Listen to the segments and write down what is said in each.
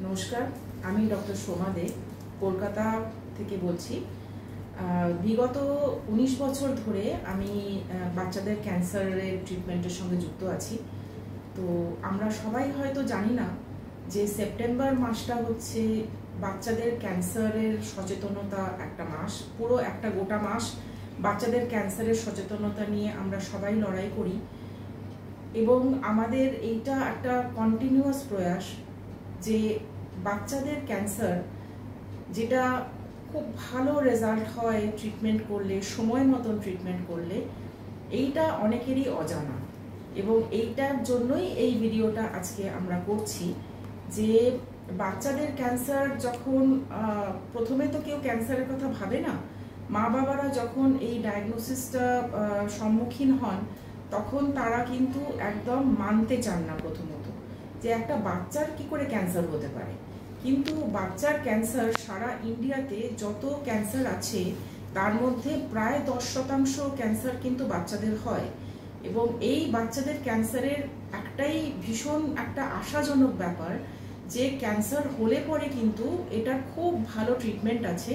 নমস্কার, আমি ডক্টর সোমা দে কলকাতা থেকে বলছি। বিগত 19 বছর ধরে আমি বাচ্চাদের ক্যান্সারের ট্রিটমেন্টের সঙ্গে যুক্ত আছি। তো আমরা সবাই হয়তো জানি না যে সেপ্টেম্বর মাসটা হচ্ছে বাচ্চাদের ক্যান্সারের সচেতনতা একটা মাস। পুরো একটা গোটা মাস বাচ্চাদের ক্যান্সারের সচেতনতা নিয়ে আমরা সবাই লড়াই করি এবং আমাদের এইটা একটা কন্টিনিউয়াস প্রয়াস যে বাচ্চাদের ক্যান্সার যেটা খুব ভালো রেজাল্ট হয় ট্রিটমেন্ট করলে, সময় মতন ট্রিটমেন্ট করলে, এইটা অনেকেরই অজানা। এবং এইটার জন্যই এই ভিডিওটা আজকে আমরা করছি যে বাচ্চাদের ক্যান্সার যখন প্রথমে তো কেউ ক্যান্সারের কথা ভাবে না, মা বাবারা যখন এই ডায়াগনোসিসটা সম্মুখীন হন তখন তারা কিন্তু একদম মানতে চান না প্রথমত যে একটা বাচ্চার কি করে ক্যান্সার হতে পারে। কিন্তু বাচ্চার ক্যান্সার সারা ইন্ডিয়াতে যত ক্যান্সার আছে তার মধ্যে প্রায় 10% ক্যান্সার কিন্তু বাচ্চাদের হয়। এবং এই বাচ্চাদের ক্যান্সারের একটাই ভীষণ একটা আশাজনক ব্যাপার যে ক্যান্সার হলে পরে কিন্তু এটার খুব ভালো ট্রিটমেন্ট আছে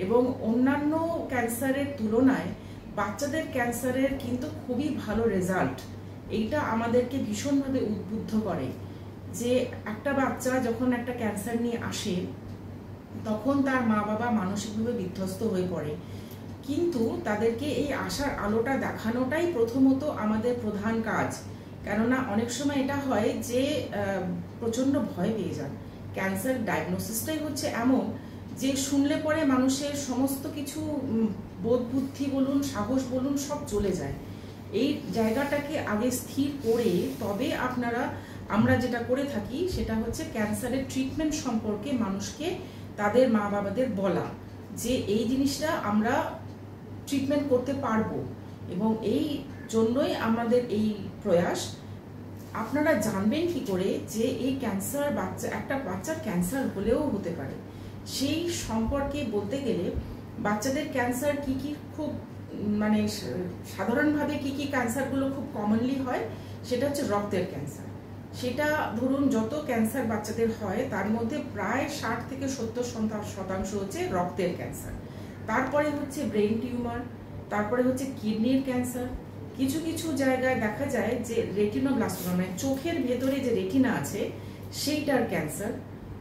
এবং অন্যান্য ক্যান্সারের তুলনায় বাচ্চাদের ক্যান্সারের কিন্তু খুবই ভালো রেজাল্ট। এইটা আমাদেরকে ভীষণভাবে উদ্বুদ্ধ করে যে একটা বাচ্চা যখন একটা ক্যান্সার নিয়ে আসে তখন তার মা বাবা মানসিকভাবে বিধ্বস্ত হয়ে পড়ে, কিন্তু তাদেরকে এই আশার আলোটা দেখানোটাই প্রথমত আমাদের প্রধান কাজ। কেননা অনেক সময় এটা হয় যে প্রচণ্ড ভয় পেয়ে যান। ক্যান্সার ডায়াগনোসিসটাই হচ্ছে এমন যে শুনলে পরে মানুষের সমস্ত কিছু বোধ বুদ্ধি বলুন, সাহস বলুন, সব চলে যায়। এই জায়গাটাকে আগে স্থির করে তবে আমরা যেটা করে থাকি সেটা হচ্ছে ক্যান্সারের ট্রিটমেন্ট সম্পর্কে মানুষকে তাদের মা বাবাদের বলা যে এই জিনিসটা আমরা ট্রিটমেন্ট করতে পারবো। এবং এই জন্যই আমাদের এই প্রয়াস। আপনারা জানবেন কি করে যে এই ক্যান্সার একটা বাচ্চার ক্যান্সার হলেও হতে পারে, সেই সম্পর্কে বলতে গেলে বাচ্চাদের ক্যান্সার কি কি খুব সাধারণভাবে কি কি ক্যান্সারগুলো খুব কমনলি হয় সেটা হচ্ছে রক্তের ক্যান্সার। সেটা ধরুন যত ক্যান্সার বাচ্চাদের হয় তার মধ্যে প্রায় 60 থেকে 70% হচ্ছে রক্তের ক্যান্সার। তারপরে হচ্ছে ব্রেন টিউমার, তারপরে হচ্ছে কিডনির ক্যান্সার। কিছু কিছু জায়গায় দেখা যায় যে রেটিনোব্লাস্টোমা, মানে চোখের ভেতরে যে রেটিনা আছে সেইটার ক্যান্সার,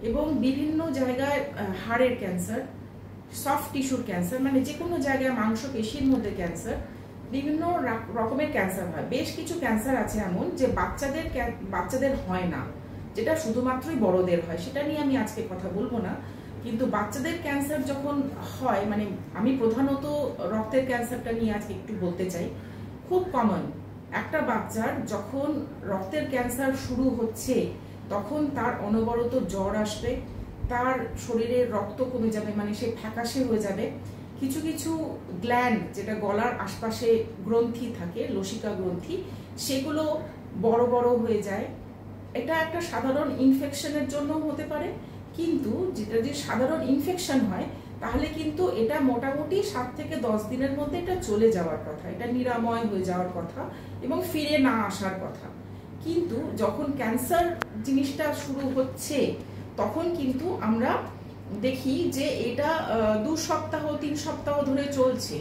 এবং বিভিন্ন জায়গায় হাড়ের ক্যান্সার, সফট টিস্যুর ক্যান্সার, মানে যে কোনো জায়গায় মাংসপেশির মধ্যে ক্যান্সার, বিভিন্ন রকমের ক্যান্সার হয়। বেশ কিছু ক্যান্সার আছে এমন যে বাচ্চাদের হয় না, যেটা শুধুমাত্রই বড়দের হয়। সেটা নিয়ে আমি আজকে কথা বলবো না, কিন্তু বাচ্চাদের ক্যান্সার যখন হয়, মানে আমি প্রধানত রক্তের ক্যান্সারটা নিয়ে আজকে একটু বলতে চাই। খুব কমন, একটা বাচ্চার যখন রক্তের ক্যান্সার শুরু হচ্ছে তখন তার অনবরত জ্বর আসবে, তার শরীরে রক্ত কমে যাবে, মানে সে ফ্যাকাশে হয়ে যাবে। কিছু কিছু গ্ল্যান্ড, যেটা গলার আশপাশে গ্রন্থি থাকে, লসিকা গ্রন্থি, সেগুলো বড় বড় হয়ে যায়। এটা একটা সাধারণ ইনফেকশনের জন্য হতে পারে, কিন্তু যেটা যদি সাধারণ ইনফেকশন হয় তাহলে কিন্তু এটা মোটামুটি 7 থেকে 10 দিনের মধ্যে এটা চলে যাওয়ার কথা, এটা নিরাময় হয়ে যাওয়ার কথা এবং ফিরে না আসার কথা। কিন্তু যখন ক্যান্সার জিনিসটা শুরু হচ্ছে তখন কিন্তু আমরা দেখি যে এটা 2 সপ্তাহ 3 সপ্তাহ ধরে চলছে।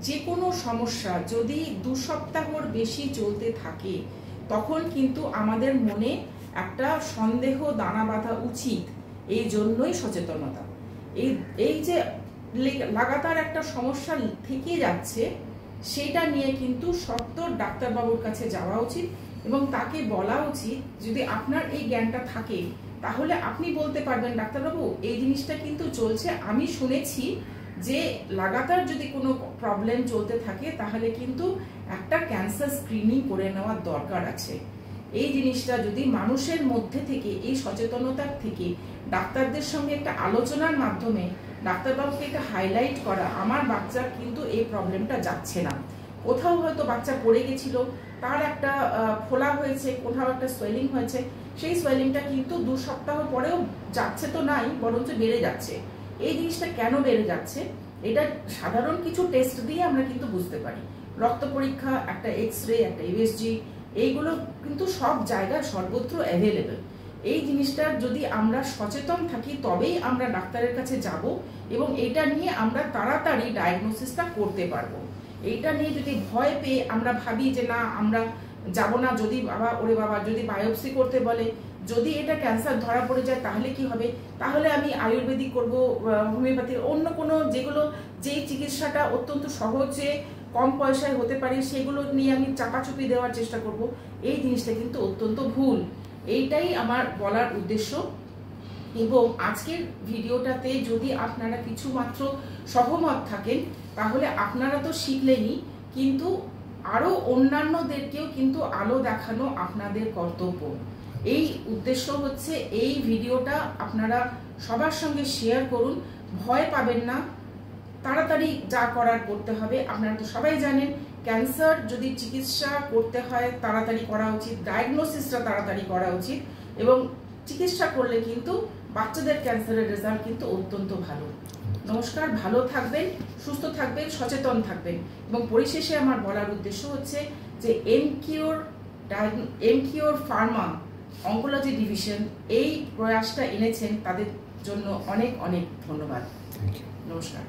যে কোনো সমস্যা যদি 2 সপ্তাহর বেশি চলতে থাকে তখন কিন্তু আমাদের মনে একটা সন্দেহ দানা বাঁধা উচিত। এই জন্যই সচেতনতা। এই যে লাগাতার একটা সমস্যা থেকে যাচ্ছে সেটা নিয়ে কিন্তু সত্তর ডাক্তারবাবুর কাছে যাওয়া উচিত এবং তাকে বলা উচিত, যদি আপনার এই জ্ঞানটা থাকে তাহলে আপনি বলতে পারবেন, ডাক্তারবাবু এই জিনিসটা কিন্তু চলছে, আমি শুনেছি যে লাগাতার যদি কোনো প্রবলেম চলতে থাকে তাহলে কিন্তু একটা ক্যান্সার স্ক্রিনিং করে নেওয়ার দরকার আছে। এই জিনিসটা যদি মানুষের মধ্যে থেকে, এই সচেতনতার থেকে ডাক্তারদের সঙ্গে একটা আলোচনার মাধ্যমে ডাক্তারবাবুকে একটা হাইলাইট করা, আমার বাচ্চার কিন্তু এই প্রবলেমটা যাচ্ছে না, কোথাও হয়তো বাচ্চা পড়ে গেছিল, তার একটা ফোলা হয়েছে, কোথাও একটা সোয়েলিং হয়েছে, সেই সোয়েলিংটা কিন্তু 2 সপ্তাহ পরেও যাচ্ছে তো নাই, বরঞ্চ বেড়ে যাচ্ছে। এই জিনিসটা কেন বেড়ে যাচ্ছে এটা সাধারণ কিছু টেস্ট দিয়ে আমরা কিন্তু বুঝতে পারি। রক্ত পরীক্ষা, একটা এক্স রে, একটা ইউএসজি, এইগুলো কিন্তু সব জায়গায় সর্বত্র অ্যাভেলেবেল। এই জিনিসটা যদি আমরা সচেতন থাকি তবেই আমরা ডাক্তারের কাছে যাব এবং এটা নিয়ে আমরা তাড়াতাড়ি ডায়াগনোসিসটা করতে পারবো। এইটা নিয়ে যদি ভয় পেয়ে আমরা ভাবি যে না আমরা যাব না, যদি বাবা যদি বায়োপসি করতে বলে, যদি এটা ক্যান্সার ধরা পড়ে যায় তাহলে কি হবে, তাহলে আমি আয়ুর্বেদিক করব, হোমিওপ্যাথির অন্য কোনো যেই চিকিৎসাটা অত্যন্ত সহজে কম পয়সায় হতে পারে সেগুলো নিয়ে আমি চাপাচুপি দেওয়ার চেষ্টা করব। এই জিনিসটা কিন্তু অত্যন্ত ভুল। এইটাই আমার বলার উদ্দেশ্য। এবং আজকের ভিডিওটাতে যদি আপনারা কিছু মাত্র সহমত থাকেন তাহলে আপনারা তো শিখলেনই, কিন্তু আরো অন্যান্যদেরকেও কিন্তু আলো দেখানো আপনাদের কর্তব্য। এই উদ্দেশ্য হচ্ছে এই ভিডিওটা আপনারা সবার সঙ্গে শেয়ার করুন, ভয় পাবেন না, তাড়াতাড়ি যা করার করতে হবে। আপনারা তো সবাই জানেন ক্যান্সার যদি চিকিৎসা করতে হয় তাড়াতাড়ি করা উচিত, ডায়াগনোসিসটা তাড়াতাড়ি করা উচিত, এবং চিকিৎসা করলে কিন্তু বাচ্চাদের ক্যান্সারের রেজাল্ট কিন্তু অত্যন্ত ভালো। নমস্কার, ভালো থাকবেন, সুস্থ থাকবেন, সচেতন থাকবেন। এবং পরিশেষে আমার বলার উদ্দেশ্য হচ্ছে যে এমকিওর ফার্মা অঙ্কোলজি ডিভিশন এই প্রয়াসটা এনেছেন, তাদের জন্য অনেক অনেক ধন্যবাদ। নমস্কার।